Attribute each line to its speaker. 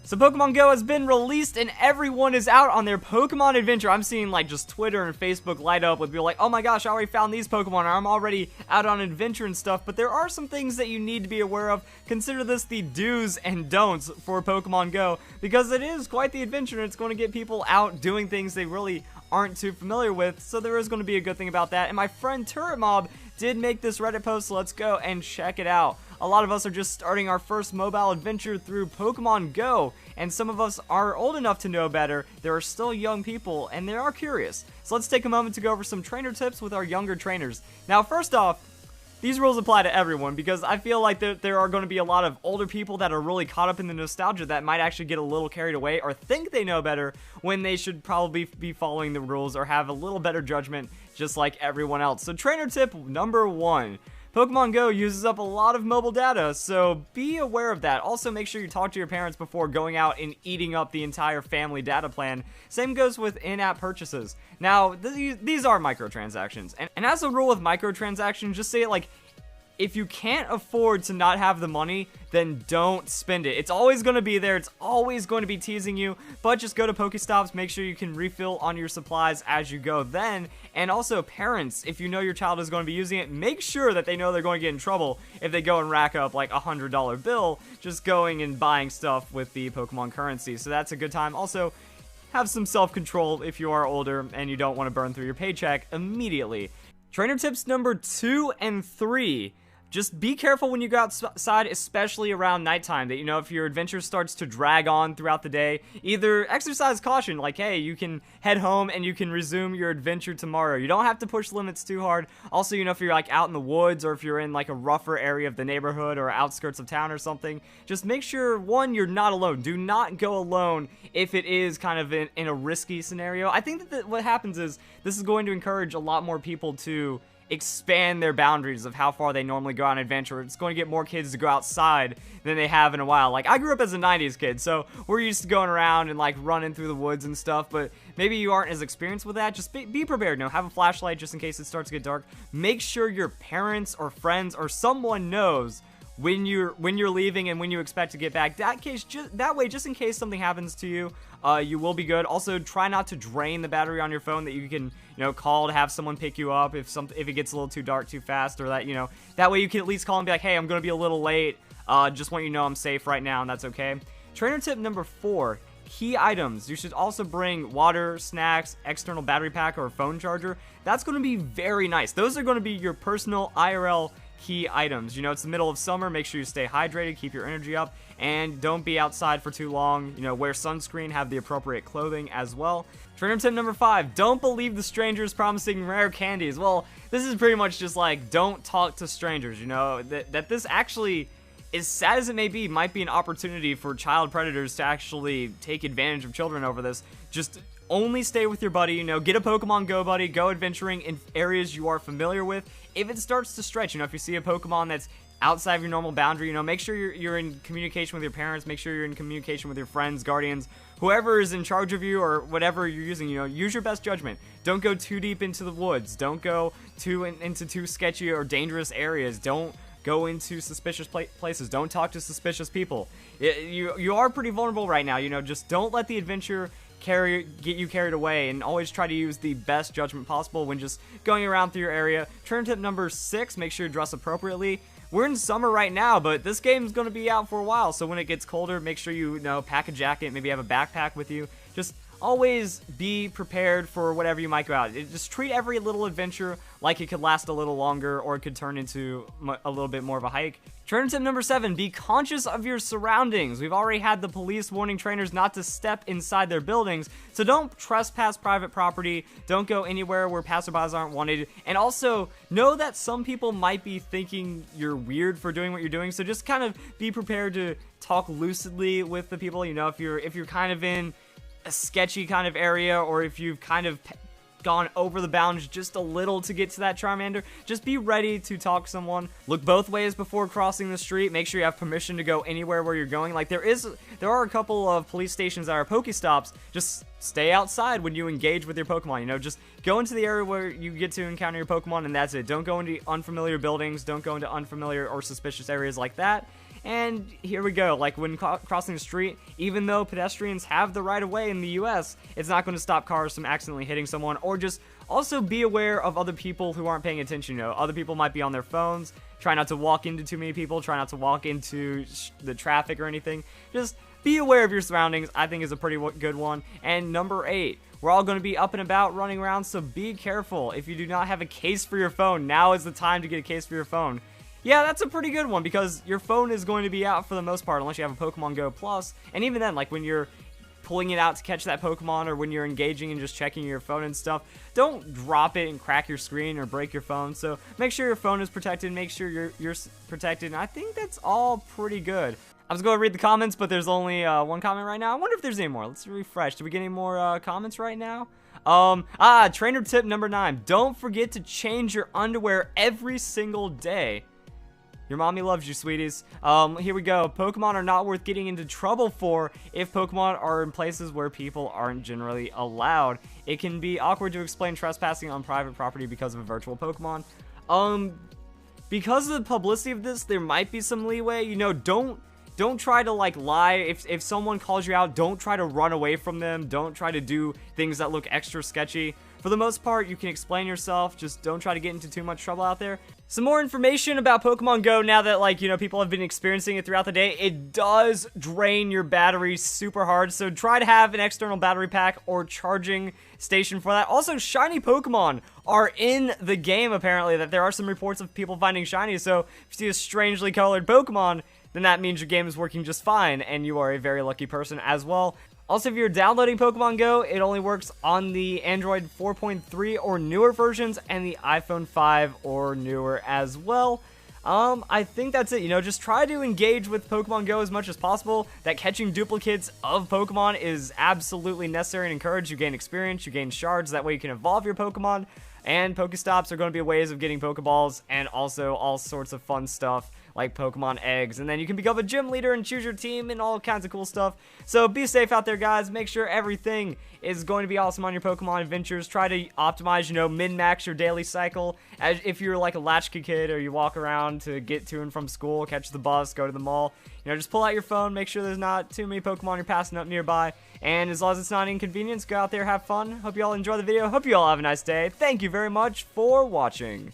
Speaker 1: So Pokemon Go has been released and everyone is out on their Pokemon adventure. I'm seeing like just Twitter and Facebook light up with people like, oh my gosh, I already found these Pokemon, or I'm already out on adventure and stuff. But there are some things that you need to be aware of. Consider this the do's and don'ts for Pokemon Go, because it is quite the adventure and it's going to get people out doing things they really aren't too familiar with. So there is going to be a good thing about that. And my friend Turret Mob did make this Reddit post, so let's go and check it out. A lot of us are just starting our first mobile adventure through Pokemon Go, and some of us are old enough to know better. There are still young people, and they are curious. So let's take a moment to go over some trainer tips with our younger trainers. Now, first off, these rules apply to everyone, because I feel like there are going to be a lot of older people that are really caught up in the nostalgia that might actually get a little carried away or think they know better when they should probably be following the rules or have a little better judgment just like everyone else. So trainer tip number 1. Pokemon Go uses up a lot of mobile data, so be aware of that. Also, make sure you talk to your parents before going out and eating up the entire family data plan. Same goes with in-app purchases. Now, these are microtransactions, and as a rule with microtransactions, just say it like, if you can't afford to not have the money, then don't spend it. It's always going to be there. It's always going to be teasing you, but just go to Pokestops. Make sure you can refill on your supplies as you go then. And also, parents, if you know your child is going to be using it, make sure that they know they're going to get in trouble if they go and rack up like a $100 bill just going and buying stuff with the Pokemon currency. So that's a good time. Also, have some self-control if you are older and you don't want to burn through your paycheck immediately. Trainer tips number 2 and 3. Just be careful when you go outside, especially around nighttime, that, you know, if your adventure starts to drag on throughout the day, either exercise caution, like, hey, you can head home and you can resume your adventure tomorrow. You don't have to push limits too hard. Also, you know, if you're like out in the woods or if you're in like a rougher area of the neighborhood or outskirts of town or something, just make sure, one, you're not alone. Do not go alone if it is kind of in a risky scenario. I think that what happens is this is going to encourage a lot more people to expand their boundaries of how far they normally go on adventure. It's going to get more kids to go outside than they have in a while. Like, I grew up as a 90s kid, so we're used to going around and like running through the woods and stuff, but maybe you aren't as experienced with that. Just be prepared. You know, have a flashlight just in case it starts to get dark. Make sure your parents or friends or someone knows when you're leaving and when you expect to get back. That way, just in case something happens to you, you will be good. Also, try not to drain the battery on your phone, that you can, you know, call to have someone pick you up if it gets a little too dark too fast, or that, you know, that way you can at least call and be like, hey, I'm going to be a little late. Just want you to know I'm safe right now, and that's okay. Trainer tip number 4. Key items. You should also bring water, snacks, external battery pack, or a phone charger. That's going to be very nice. Those are going to be your personal IRL key items. You know, it's the middle of summer. Make sure you stay hydrated, keep your energy up, and don't be outside for too long. You know, wear sunscreen, have the appropriate clothing as well. Trainer tip number 5, don't believe the strangers promising rare candies. Well, this is pretty much just like, don't talk to strangers. You know, that this actually, as sad as it may be, might be an opportunity for child predators to actually take advantage of children over this. Just only stay with your buddy, you know, get a Pokemon Go buddy, go adventuring in areas you are familiar with. If it starts to stretch, you know, if you see a Pokemon that's outside of your normal boundary, you know, make sure you're in communication with your parents, make sure you're in communication with your friends, guardians, whoever is in charge of you or whatever you're using. You know, use your best judgment. Don't go too deep into the woods. Don't go into too sketchy or dangerous areas. Don't go into suspicious places. Don't talk to suspicious people. You are pretty vulnerable right now, you know, just don't let the adventure get you carried away, and always try to use the best judgment possible when just going around through your area. Trainer tip number 6, make sure you dress appropriately. We're in summer right now, but this game's going to be out for a while, so when it gets colder, make sure you know, pack a jacket, maybe have a backpack with you. Just always be prepared for whatever you might go out. Just treat every little adventure like it could last a little longer, or it could turn into a little bit more of a hike. Trainer tip number 7, be conscious of your surroundings. We've already had the police warning trainers not to step inside their buildings, so don't trespass private property, don't go anywhere where passerbys aren't wanted, and also know that some people might be thinking you're weird for doing what you're doing, so just kind of be prepared to talk lucidly with the people. You know, if you're kind of in a sketchy kind of area, or if you've kind of gone over the bounds just a little to get to that Charmander, just be ready to talk to someone. Look both ways before crossing the street. Make sure you have permission to go anywhere where you're going. Like, there are a couple of police stations that are Pokestops. Just stay outside when you engage with your Pokemon. You know, just go into the area where you get to encounter your Pokemon, and that's it. Don't go into unfamiliar buildings. Don't go into unfamiliar or suspicious areas like that. And here we go, like when crossing the street, even though pedestrians have the right of way in the US, it's not going to stop cars from accidentally hitting someone. Or just also be aware of other people who aren't paying attention. You know, other people might be on their phones. Try not to walk into too many people, try not to walk into the traffic or anything. Just be aware of your surroundings, I think, is a pretty good one. And number 8, we're all going to be up and about running around, so be careful. If you do not have a case for your phone, now is the time to get a case for your phone. Yeah, that's a pretty good one, because your phone is going to be out for the most part, unless you have a Pokemon Go Plus. And even then, like when you're pulling it out to catch that Pokemon, or when you're engaging and just checking your phone and stuff, don't drop it and crack your screen or break your phone. So make sure your phone is protected, make sure you're protected, and I think that's all pretty good. I was going to read the comments, but there's only one comment right now. I wonder if there's any more. Let's refresh. Do we get any more comments right now? Trainer tip number 9. Don't forget to change your underwear every single day. Your mommy loves you, sweeties. Here we go. Pokemon are not worth getting into trouble for if Pokemon are in places where people aren't generally allowed. It can be awkward to explain trespassing on private property because of a virtual Pokemon. Because of the publicity of this, there might be some leeway. You know, don't try to like lie. If someone calls you out, don't try to run away from them. Don't try to do things that look extra sketchy. For the most part, you can explain yourself. Just don't try to get into too much trouble out there. Some more information about Pokemon Go now that, like, you know, people have been experiencing it throughout the day. It does drain your battery super hard, so try to have an external battery pack or charging station for that. Also, shiny Pokemon are in the game, apparently, that there are some reports of people finding shiny, so if you see a strangely colored Pokemon, then that means your game is working just fine, and you are a very lucky person as well. Also, if you're downloading Pokemon Go, it only works on the Android 4.3 or newer versions and the iPhone 5 or newer as well. I think that's it. You know, just try to engage with Pokemon Go as much as possible. That catching duplicates of Pokemon is absolutely necessary and encouraged. You gain experience, you gain shards, that way you can evolve your Pokemon. And Pokestops are going to be ways of getting Pokeballs and also all sorts of fun stuff like Pokemon eggs. And then you can become a gym leader and choose your team and all kinds of cool stuff. So be safe out there, guys. Make sure everything is going to be awesome on your Pokemon adventures. Try to optimize, you know, min-max your daily cycle. As if you're like a latchkey kid or you walk around to get to and from school, catch the bus, go to the mall, you know, just pull out your phone, make sure there's not too many Pokemon you're passing up nearby. And as long as it's not inconvenience, go out there, have fun. Hope you all enjoy the video. Hope you all have a nice day. Thank you very much for watching.